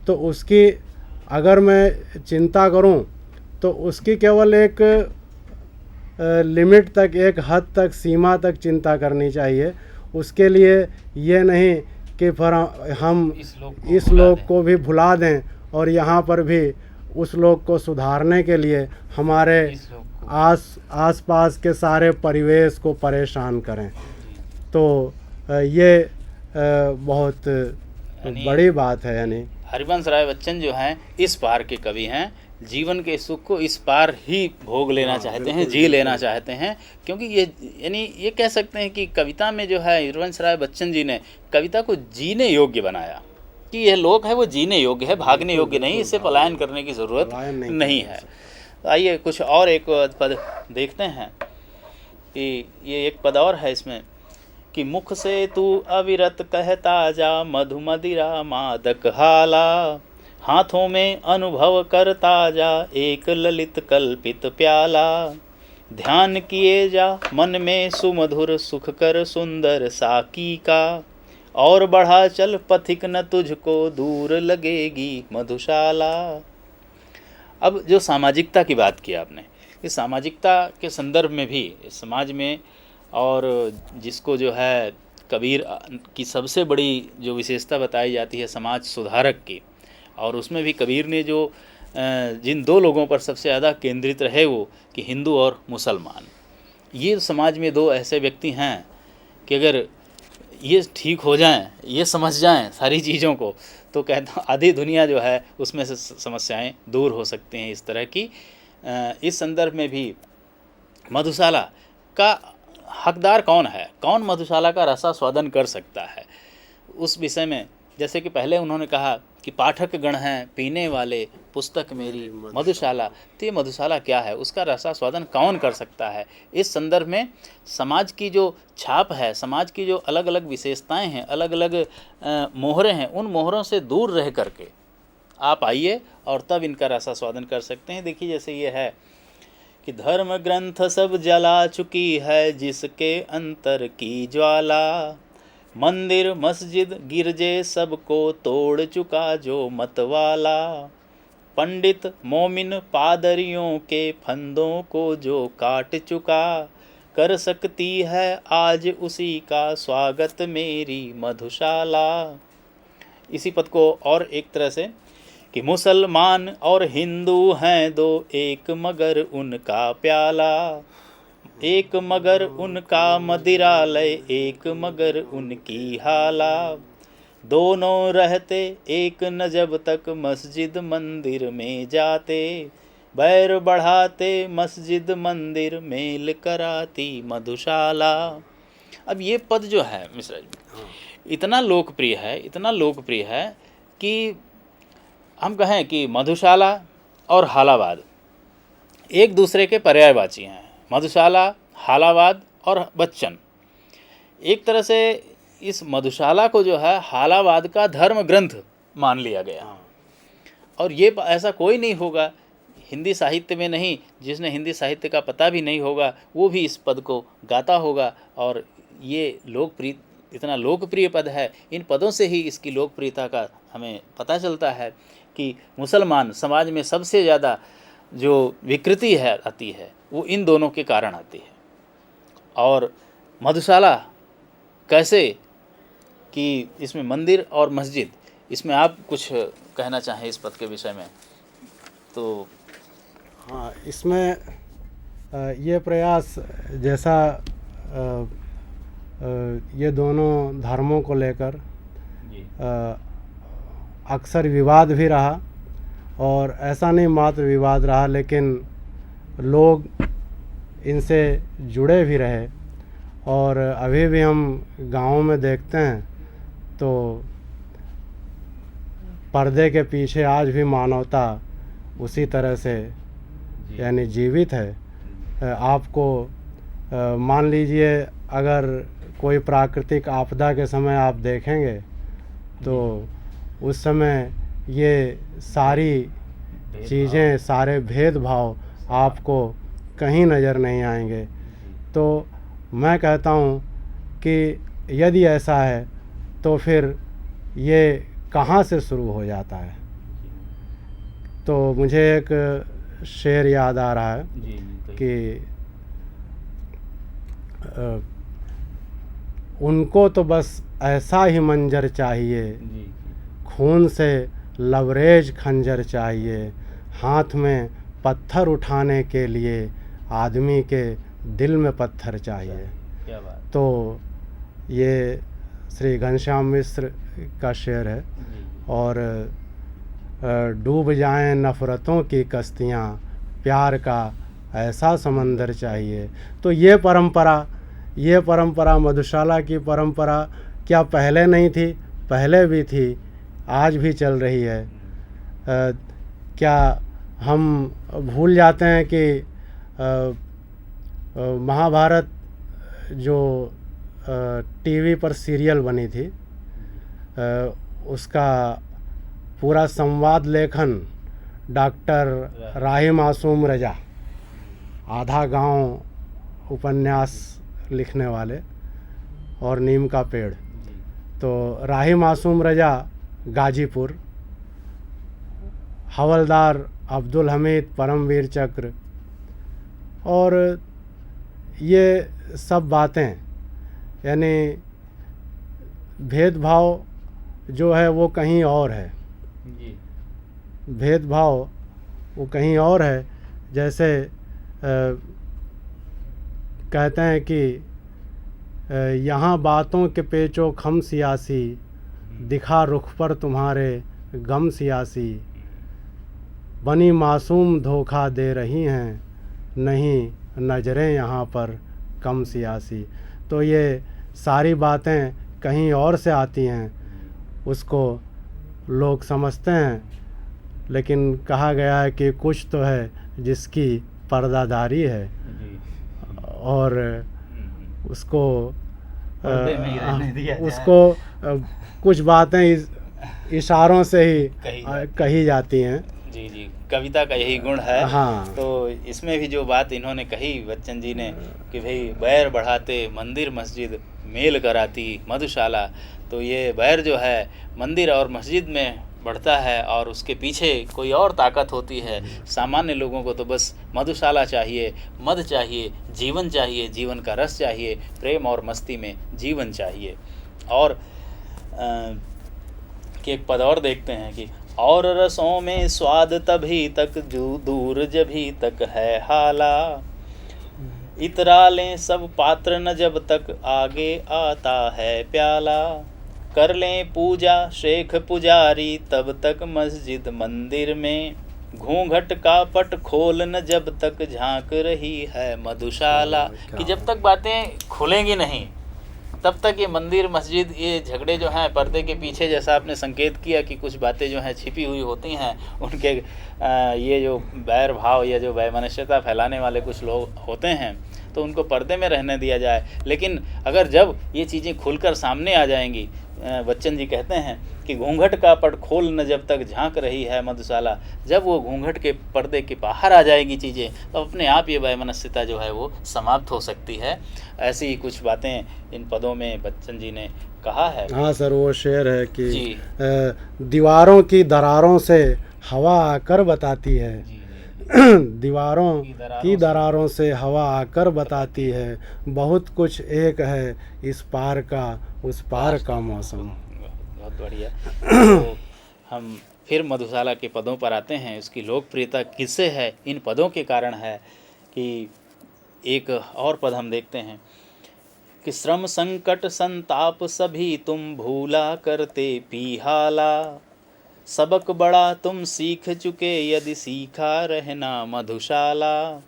तो उसकी अगर मैं चिंता करूं तो उसकी केवल एक लिमिट तक, एक हद तक, सीमा तक चिंता करनी चाहिए। उसके लिए ये नहीं कि फिर हम इस लोग को भी भुला दें और यहाँ पर भी उस लोग को सुधारने के लिए हमारे आस पास के सारे परिवेश को परेशान करें। तो ये बहुत बड़ी बात है। यानी हरिवंश राय बच्चन जो हैं इस पार के कवि हैं, जीवन के सुख को इस पार ही भोग लेना चाहते हैं, जी लेना चाहते हैं। क्योंकि ये यानी ये कह सकते हैं कि कविता में जो है हरिवंश राय बच्चन जी ने कविता को जीने योग्य बनाया, कि यह लोक है वो जीने योग्य है, भागने योग्य नहीं, इससे पलायन करने की ज़रूरत नहीं है। तो आइए कुछ और एक पद देखते हैं कि ये एक पद और है इसमें कि मुख से तू अविरत कहता जा मधु मदिरा मादक हाला, हाथों में अनुभव करता जा एक ललित कल्पित प्याला, ध्यान किए जा मन में सुमधुर सुख कर सुंदर साकी का, और बढ़ा चल पथिक न तुझको दूर लगेगी मधुशाला। अब जो सामाजिकता की बात की आपने, इस सामाजिकता के संदर्भ में भी इस समाज में, और जिसको जो है कबीर की सबसे बड़ी जो विशेषता बताई जाती है समाज सुधारक की, और उसमें भी कबीर ने जो जिन दो लोगों पर सबसे ज़्यादा केंद्रित रहे वो कि हिंदू और मुसलमान। ये समाज में दो ऐसे व्यक्ति हैं कि अगर ये ठीक हो जाएं, ये समझ जाएं सारी चीज़ों को, तो कहता हूँ आधी दुनिया जो है उसमें से समस्याएं दूर हो सकती हैं। इस तरह की इस संदर्भ में भी मधुशाला का हकदार कौन है, कौन मधुशाला का रसास्वादन कर सकता है, उस विषय में जैसे कि पहले उन्होंने कहा कि पाठक गण हैं पीने वाले पुस्तक मेरी मधुशाला, तो ये मधुशाला क्या है, उसका रसास्वादन कौन कर सकता है। इस संदर्भ में समाज की जो छाप है, समाज की जो अलग अलग विशेषताएं हैं, अलग अलग मोहरें हैं, उन मोहरों से दूर रह करके आप आइए और तब इनका रसास्वादन कर सकते हैं। देखिए जैसे ये है कि धर्म ग्रंथ सब जला चुकी है जिसके अंतर की ज्वाला, मंदिर मस्जिद गिरजे सबको तोड़ चुका जो मतवाला, पंडित मोमिन पादरियों के फंदों को जो काट चुका, कर सकती है आज उसी का स्वागत मेरी मधुशाला। इसी पद को और एक तरह से कि मुसलमान और हिंदू हैं दो एक मगर उनका प्याला, एक मगर उनका मदिरालय एक मगर उनकी हाला, दोनों रहते एक न जब तक मस्जिद मंदिर में जाते, बैर बढ़ाते मस्जिद मंदिर मेल कराती मधुशाला। अब ये पद जो है मिश्रा जी इतना लोकप्रिय है, इतना लोकप्रिय है कि हम कहें कि मधुशाला और हालावाद एक दूसरे के पर्यायवाची हैं। मधुशाला, हालावाद और बच्चन एक तरह से इस मधुशाला को जो है हालावाद का धर्म ग्रंथ मान लिया गया। और ये ऐसा कोई नहीं होगा हिंदी साहित्य में नहीं, जिसने हिंदी साहित्य का पता भी नहीं होगा वो भी इस पद को गाता होगा। और ये लोकप्रिय, इतना लोकप्रिय पद है, इन पदों से ही इसकी लोकप्रियता का हमें पता चलता है कि मुसलमान समाज में सबसे ज़्यादा जो विकृति है आती है वो इन दोनों के कारण आती है। और मधुशाला कैसे कि इसमें मंदिर और मस्जिद, इसमें आप कुछ कहना चाहें इस पद के विषय में? तो हाँ, इसमें ये प्रयास जैसा ये दोनों धर्मों को लेकर अक्सर विवाद भी रहा, और ऐसा नहीं मात्र विवाद रहा लेकिन लोग इनसे जुड़े भी रहे। और अभी भी हम गाँव में देखते हैं तो पर्दे के पीछे आज भी मानवता उसी तरह से यानी जीवित है। आपको मान लीजिए अगर कोई प्राकृतिक आपदा के समय आप देखेंगे तो उस समय ये सारी चीज़ें, सारे भेदभाव आपको कहीं नज़र नहीं आएंगे। तो मैं कहता हूँ कि यदि ऐसा है तो फिर ये कहाँ से शुरू हो जाता है। तो मुझे एक शेर याद आ रहा है जी जी कि उनको तो बस ऐसा ही मंजर चाहिए, जी खून से लबरेज खंजर चाहिए, हाथ में पत्थर उठाने के लिए आदमी के दिल में पत्थर चाहिए। क्या बात। तो ये श्री घनश्याम मिश्र का शेर है। जी और डूब जाएं नफ़रतों की कश्तियाँ, प्यार का ऐसा समंदर चाहिए। तो ये परंपरा मधुशाला की परंपरा क्या पहले नहीं थी? पहले भी थी, आज भी चल रही है। क्या हम भूल जाते हैं कि महाभारत जो टीवी पर सीरियल बनी थी, उसका पूरा संवाद लेखन डॉक्टर राही मासूम रजा, आधा गांव उपन्यास लिखने वाले, और नीम का पेड़। तो राही मासूम रजा गाजीपुर, हवलदार अब्दुल हमीद परमवीर चक्र, और ये सब बातें, यानी भेदभाव जो है वो कहीं और है। जी भेदभाव वो कहीं और है। जैसे कहते हैं कि यहाँ बातों के पेचो खम सियासी, दिखा रुख पर तुम्हारे गम सियासी, बनी मासूम धोखा दे रही हैं, नहीं नज़रें यहाँ पर कम सियासी। तो ये सारी बातें कहीं और से आती हैं, उसको लोग समझते हैं, लेकिन कहा गया है कि कुछ तो है जिसकी पर्दादारी है, और उसको पर्दे में ही रहने दिया जाए। उसको कुछ बातें इशारों से ही कही जाती हैं। जी जी, कविता का यही गुण है। हाँ। तो इसमें भी जो बात इन्होंने कही बच्चन जी ने कि भाई बैर बढ़ाते मंदिर मस्जिद मेल कराती मधुशाला, तो ये बैर जो है मंदिर और मस्जिद में बढ़ता है और उसके पीछे कोई और ताकत होती है। सामान्य लोगों को तो बस मधुशाला चाहिए, मद चाहिए, जीवन चाहिए, जीवन का रस चाहिए, प्रेम और मस्ती में जीवन चाहिए। और कि एक पद और देखते हैं कि और रसों में स्वाद तभी तक जो दूर जभी तक है हाला, इतरा लें सब पात्र न जब तक आगे आता है प्याला, कर लें पूजा शेख पुजारी तब तक मस्जिद मंदिर में, घूंघट का पट खोल न जब तक झांक रही है मधुशाला। कि जब तक बातें खुलेंगी नहीं तब तक ये मंदिर मस्जिद, ये झगड़े जो हैं पर्दे के पीछे, जैसा आपने संकेत किया कि कुछ बातें जो हैं छिपी हुई होती हैं, उनके ये जो बैर भाव या जो वैमनस्यता फैलाने वाले कुछ लोग होते हैं, तो उनको पर्दे में रहने दिया जाए। लेकिन अगर जब ये चीज़ें खुलकर सामने आ जाएंगी, बच्चन जी कहते हैं कि घूंघट का पट खोल न जब तक झांक रही है मधुशाला, जब वो घूंघट के पर्दे के बाहर आ जाएगी चीज़ें, तो अपने आप ये वैमनस्यता जो है वो समाप्त हो सकती है। ऐसी ही कुछ बातें इन पदों में बच्चन जी ने कहा है। हाँ सर, वो शेर है कि दीवारों की दरारों से हवा आकर बताती है, दीवारों की दरारों से हवा आकर बताती है, बहुत कुछ एक है इस पार का उस पार का मौसम। बहुत बढ़िया। तो हम फिर मधुशाला के पदों पर आते हैं। उसकी लोकप्रियता किससे है? इन पदों के कारण है। कि एक और पद हम देखते हैं कि श्रम संकट संताप सभी तुम भूला करते पीहाला, सबक बड़ा तुम सीख चुके यदि सीखा रहना मधुशाला,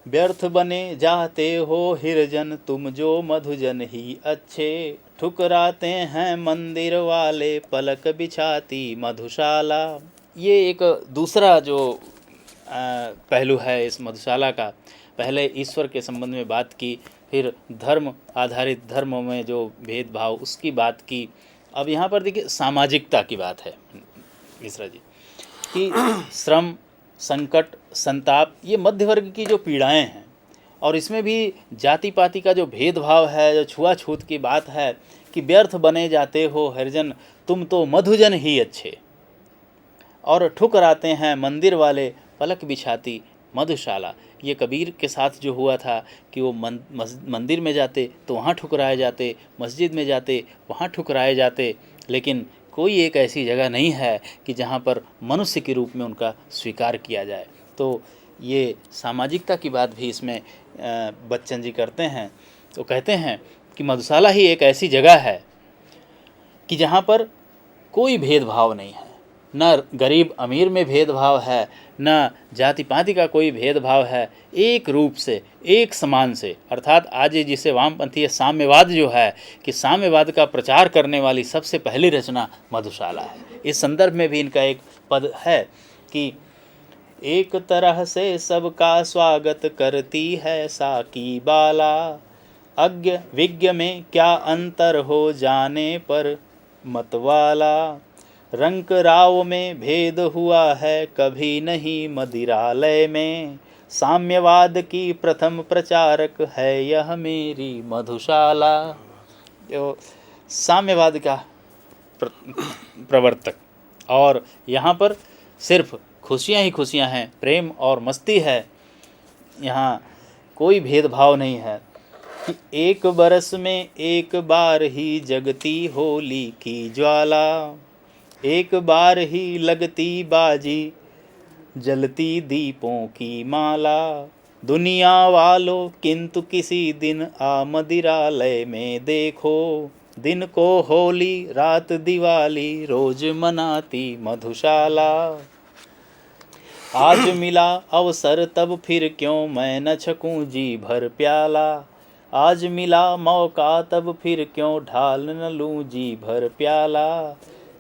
व्यर्थ बने जाते हो हिरजन तुम जो मधुजन ही अच्छे, ठुकराते हैं मंदिर वाले पलक बिछाती मधुशाला। ये एक दूसरा जो पहलू है इस मधुशाला का। पहले ईश्वर के संबंध में बात की, फिर धर्म आधारित धर्मों में जो भेदभाव उसकी बात की। अब यहाँ पर देखिए सामाजिकता की बात है मिश्रा जी, कि श्रम संकट संताप ये मध्य वर्ग की जो पीड़ाएं हैं, और इसमें भी जाति पाति का जो भेदभाव है, जो छुआछूत की बात है कि व्यर्थ बने जाते हो हरिजन तुम तो मधुजन ही अच्छे। और ठुकराते हैं मंदिर वाले पलक बिछाती मधुशाला। ये कबीर के साथ जो हुआ था कि वो मंदिर में जाते तो वहाँ ठुकराए जाते, मस्जिद में जाते वहाँ ठुकराए जाते, लेकिन कोई एक ऐसी जगह नहीं है कि जहाँ पर मनुष्य के रूप में उनका स्वीकार किया जाए। तो ये सामाजिकता की बात भी इसमें बच्चन जी करते हैं। तो कहते हैं कि मधुशाला ही एक ऐसी जगह है कि जहाँ पर कोई भेदभाव नहीं है, न गरीब अमीर में भेदभाव है, न जाति पाति का कोई भेदभाव है, एक रूप से एक समान से। अर्थात आज ये जिसे वामपंथी साम्यवाद जो है कि साम्यवाद का प्रचार करने वाली सबसे पहली रचना मधुशाला है। इस संदर्भ में भी इनका एक पद है कि एक तरह से सबका स्वागत करती है साकी बाला, अज्ञ विज्ञ में क्या अंतर हो जाने पर मतवाला, रंक राव में भेद हुआ है कभी नहीं मदिरालय में, साम्यवाद की प्रथम प्रचारक है यह मेरी मधुशाला। तो साम्यवाद का प्रवर्तक, और यहाँ पर सिर्फ खुशियाँ ही खुशियाँ हैं, प्रेम और मस्ती है, यहाँ कोई भेदभाव नहीं है कि एक बरस में एक बार ही जगती होली की ज्वाला, एक बार ही लगती बाजी जलती दीपों की माला, दुनिया वालों किंतु किसी दिन आ मदिरालय में देखो, दिन को होली रात दिवाली रोज मनाती मधुशाला, आज मिला अवसर तब फिर क्यों मैं न छकूं जी भर प्याला, आज मिला मौका तब फिर क्यों ढाल न लूं जी भर प्याला,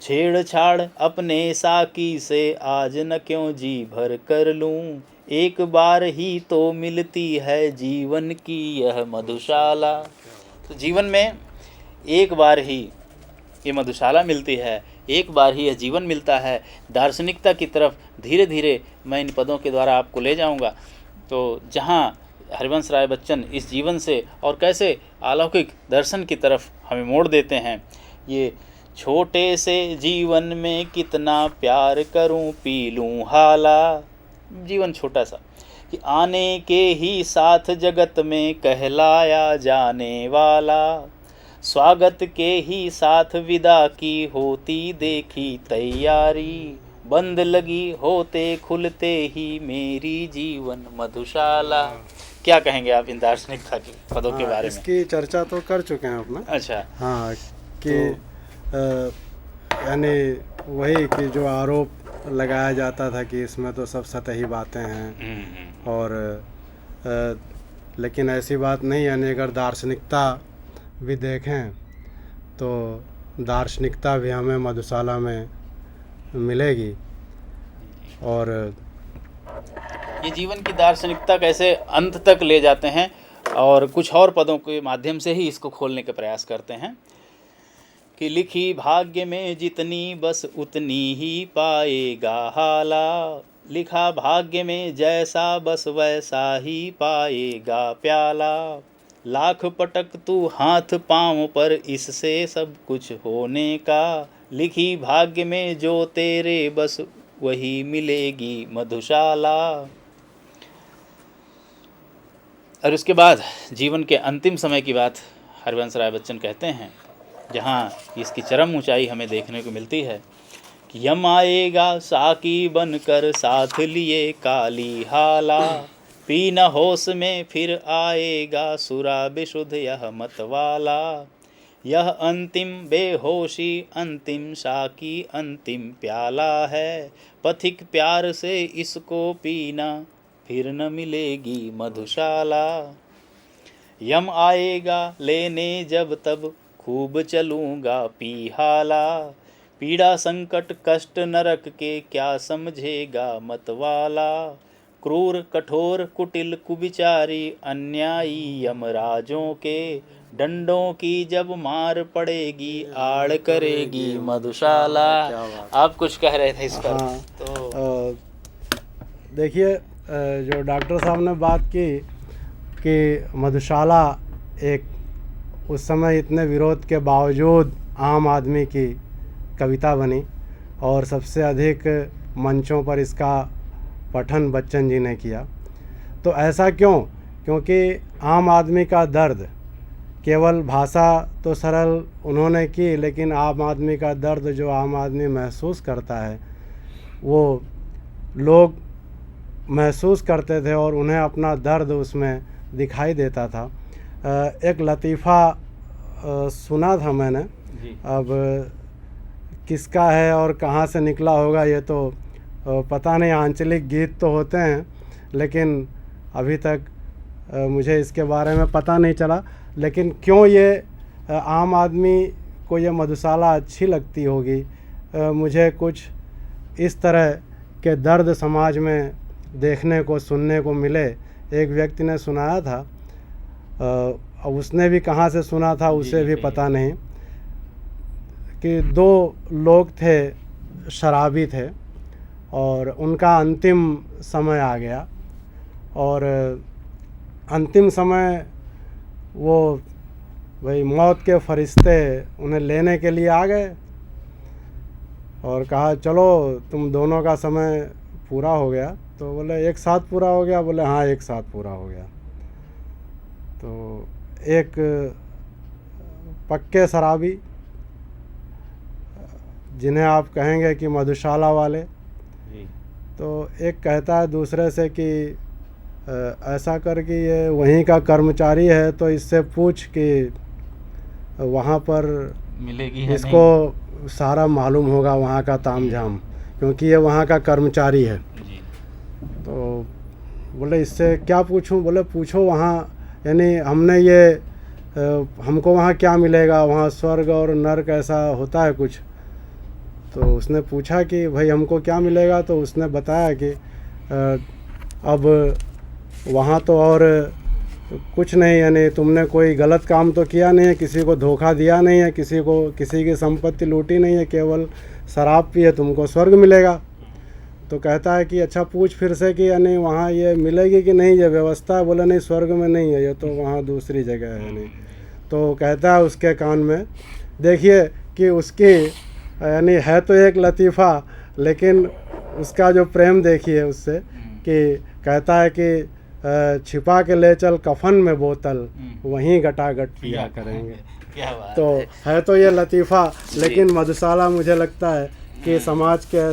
छेड़छाड़ अपने साकी से आज न क्यों जी भर कर लूं, एक बार ही तो मिलती है जीवन की यह मधुशाला। तो जीवन में एक बार ही ये मधुशाला मिलती है, एक बार ही यह जीवन मिलता है। दार्शनिकता की तरफ धीरे धीरे मैं इन पदों के द्वारा आपको ले जाऊंगा, तो जहां हरिवंश राय बच्चन इस जीवन से और कैसे अलौकिक दर्शन की तरफ हमें मोड़ देते हैं। ये छोटे से जीवन में कितना प्यार करूं पी लूं हाला, जीवन छोटा सा कि आने के ही साथ जगत में कहलाया जाने वाला, स्वागत के ही साथ विदा की होती देखी तैयारी, बंद लगी होते खुलते ही मेरी जीवन मधुशाला। क्या कहेंगे आप इन दार्शनिकता के पदों के बारे में? इसकी चर्चा तो कर चुके हैं अपना। अच्छा, हाँ कि यानी वही कि जो आरोप लगाया जाता था कि इसमें तो सब सतही बातें हैं, और लेकिन ऐसी बात नहीं। यानी अगर दार्शनिकता भी देखें तो दार्शनिकता भी हमें मधुशाला में मिलेगी। और ये जीवन की दार्शनिकता कैसे अंत तक ले जाते हैं, और कुछ और पदों के माध्यम से ही इसको खोलने का प्रयास करते हैं कि लिखी भाग्य में जितनी बस उतनी ही पाएगा हाला, लिखा भाग्य में जैसा बस वैसा ही पाएगा प्याला, लाख पटक तू हाथ पाँव पर इससे सब कुछ होने का, लिखी भाग्य में जो तेरे बस वही मिलेगी मधुशाला। और उसके बाद जीवन के अंतिम समय की बात हरिवंश राय बच्चन कहते हैं, जहाँ इसकी चरम ऊंचाई हमें देखने को मिलती है कि यम आएगा साकी बनकर साथ लिए काली हाला, पी न होश में फिर आएगा सुरा विशुद्ध यह मतवाला, यह अंतिम बेहोशी अंतिम साकी अंतिम प्याला है, पथिक प्यार से इसको पीना फिर न मिलेगी मधुशाला, यम आएगा लेने जब तब खूब चलूँगा पी हाला, पीड़ा संकट कष्ट नरक के क्या समझेगा मतवाला, क्रूर कठोर कुटिल कुविचारी अन्यायी यमराजों के डंडों की जब मार पड़ेगी आड़ करेगी मधुशाला। आप कुछ कह रहे थे इस पर? हाँ, तो देखिए जो डॉक्टर साहब ने बात की कि मधुशाला एक उस समय इतने विरोध के बावजूद आम आदमी की कविता बनी, और सबसे अधिक मंचों पर इसका पठन बच्चन जी ने किया। तो ऐसा क्यों? क्योंकि आम आदमी का दर्द, केवल भाषा तो सरल उन्होंने की, लेकिन आम आदमी का दर्द जो आम आदमी महसूस करता है वो लोग महसूस करते थे और उन्हें अपना दर्द उसमें दिखाई देता था। एक लतीफ़ा सुना था मैंने, अब किसका है और कहाँ से निकला होगा ये तो पता नहीं, आंचलिक गीत तो होते हैं लेकिन अभी तक मुझे इसके बारे में पता नहीं चला। लेकिन क्यों ये आम आदमी को ये मधुशाला अच्छी लगती होगी, मुझे कुछ इस तरह के दर्द समाज में देखने को सुनने को मिले। एक व्यक्ति ने सुनाया था, अब उसने भी कहाँ से सुना था उसे भी पता नहीं, कि दो लोग थे, शराबी थे और उनका अंतिम समय आ गया और अंतिम समय वो भाई मौत के फरिश्ते उन्हें लेने के लिए आ गए और कहा चलो तुम दोनों का समय पूरा हो गया। तो बोले एक साथ पूरा हो गया? बोले हाँ एक साथ पूरा हो गया। तो एक पक्के शराबी, जिन्हें आप कहेंगे कि मधुशाला वाले, तो एक कहता है दूसरे से कि ऐसा कर कि ये वहीं का कर्मचारी है तो इससे पूछ कि वहाँ पर मिलेगी, इसको सारा मालूम होगा वहाँ का तामझाम, क्योंकि ये वहाँ का कर्मचारी है। तो बोले इससे क्या पूछूं? बोले पूछो वहाँ, यानी हमने ये हमको वहाँ क्या मिलेगा, वहाँ स्वर्ग और नरक ऐसा होता है कुछ? तो उसने पूछा कि भाई हमको क्या मिलेगा? तो उसने बताया कि अब वहाँ तो और कुछ नहीं, यानी तुमने कोई गलत काम तो किया नहीं है, किसी को धोखा दिया नहीं है, किसी की संपत्ति लूटी नहीं है, केवल शराब पी है, तुमको स्वर्ग मिलेगा। तो कहता है कि अच्छा पूछ फिर से कि यानी वहाँ ये मिलेगी कि नहीं, ये व्यवस्था है? बोले नहीं स्वर्ग में नहीं है, ये तो वहाँ दूसरी जगह है। नहीं तो कहता है उसके कान में, देखिए कि उसकी यानी है तो एक लतीफ़ा, लेकिन उसका जो प्रेम देखिए उससे, कि कहता है कि छिपा के ले चल कफन में बोतल, वहीं गटागट पिया करेंगे। क्या बात तो है तो ये लतीफ़ा, लेकिन मधुशाला मुझे लगता है कि समाज के